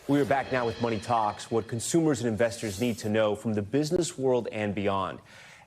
We are back now with Money Talks, what consumers and investors need to know from the business world and beyond.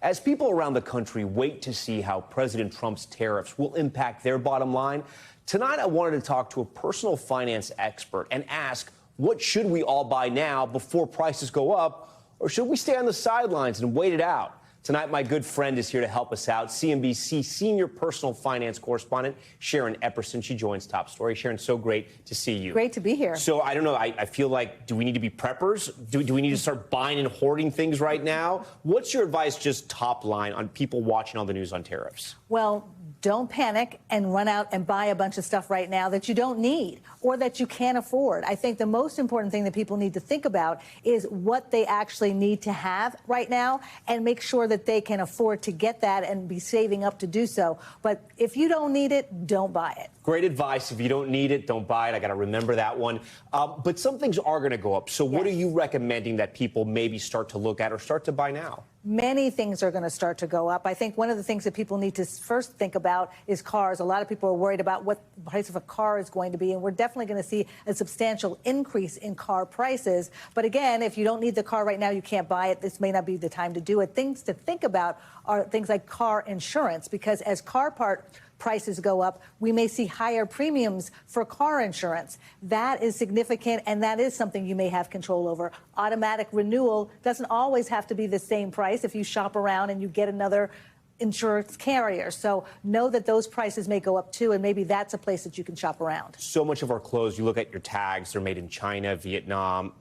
As people around the country wait to see how President Trump's tariffs will impact their bottom line, tonight I wanted to talk to a personal finance expert and ask, what should we all buy now before prices go up, or should we stay on the sidelines and wait it out? Tonight, my good friend is here to help us out. CNBC senior personal finance correspondent, Sharon Epperson. She joins Top Story. Sharon, so great to see you. Great to be here. So I don't know. I feel like, do we need to be preppers? Do we need to start buying and hoarding things right now? What's your advice, just top line, on people watching all the news on tariffs? Well, don't panic and run out and buy a bunch of stuff right now that you don't need or that you can't afford. I think the most important thing that people need to think about is what they actually need to have right now and make sure that they can afford to get that and be saving up to do so. But if you don't need it, don't buy it. Great advice. If you don't need it, don't buy it. I got to remember that one. But some things are going to go up. So what are you recommending that people maybe start to look at or start to buy now? Many things are going to start to go up. I think one of the things that people need to first think about is cars. A lot of people are worried about what the price of a car is going to be, and we're definitely going to see a substantial increase in car prices. But again, if you don't need the car right now, you can't buy it. This may not be the time to do it. Things to think about are things like car insurance, because as car part prices go up, we may see higher premiums for car insurance. That is significant, and that is something you may have control over. Automatic renewal doesn't always have to be the same price if you shop around and you get another insurance carrier. So know that those prices may go up too, and maybe that's a place that you can shop around. So much of our clothes, you look at your tags, they're made in China, Vietnam,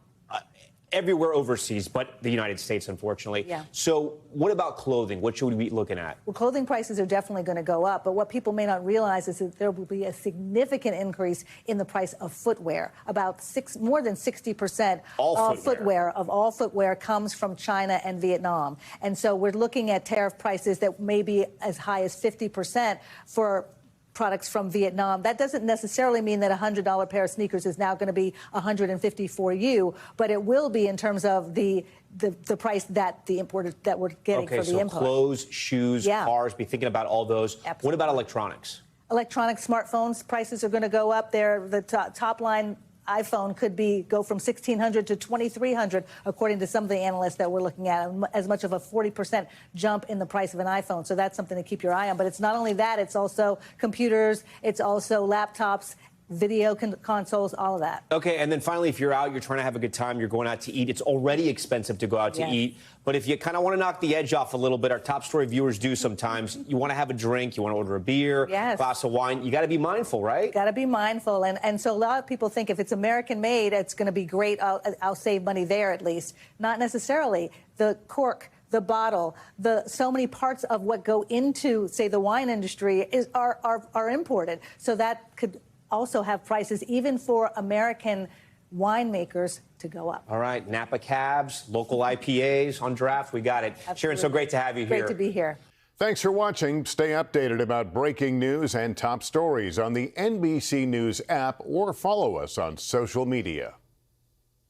everywhere overseas, but the United States, unfortunately. Yeah. So what about clothing? What should we be looking at? Well, clothing prices are definitely going to go up, but what people may not realize is that there will be a significant increase in the price of footwear. About more than 60% of all footwear comes from China and Vietnam. And so we're looking at tariff prices that may be as high as 50% for products from Vietnam. That doesn't necessarily mean that a $100 pair of sneakers is now going to be $150 for you, but it will be in terms of the price that the importer that we're getting for the import. Clothes, shoes, cars, be thinking about all those. Absolutely. What about electronics? Electronic smartphones prices are going to go up. The top line iPhone could go from $1,600 to $2,300, according to some of the analysts that we're looking at, as much of a 40% jump in the price of an iPhone. So that's something to keep your eye on. But it's not only that, it's also computers, it's also laptops, video consoles, all of that. Okay, and then finally, if you're out, you're trying to have a good time, you're going out to eat, it's already expensive to go out to eat. But if you kind of want to knock the edge off a little bit, our Top Story viewers do sometimes, you want to have a drink, you want to order a beer, glass of wine, you got to be mindful, right? Got to be mindful. And so a lot of people think if it's American made, it's going to be great, I'll save money there at least. Not necessarily. The cork, the bottle, so many parts of what go into, say, the wine industry are imported. So that could also have prices, even for American winemakers, to go up. All right, Napa cabs, local IPAs on draft, we got it. Absolutely. Sharon, so great to have you here. Great to be here. Thanks for watching. Stay updated about breaking news and top stories on the NBC News app or follow us on social media.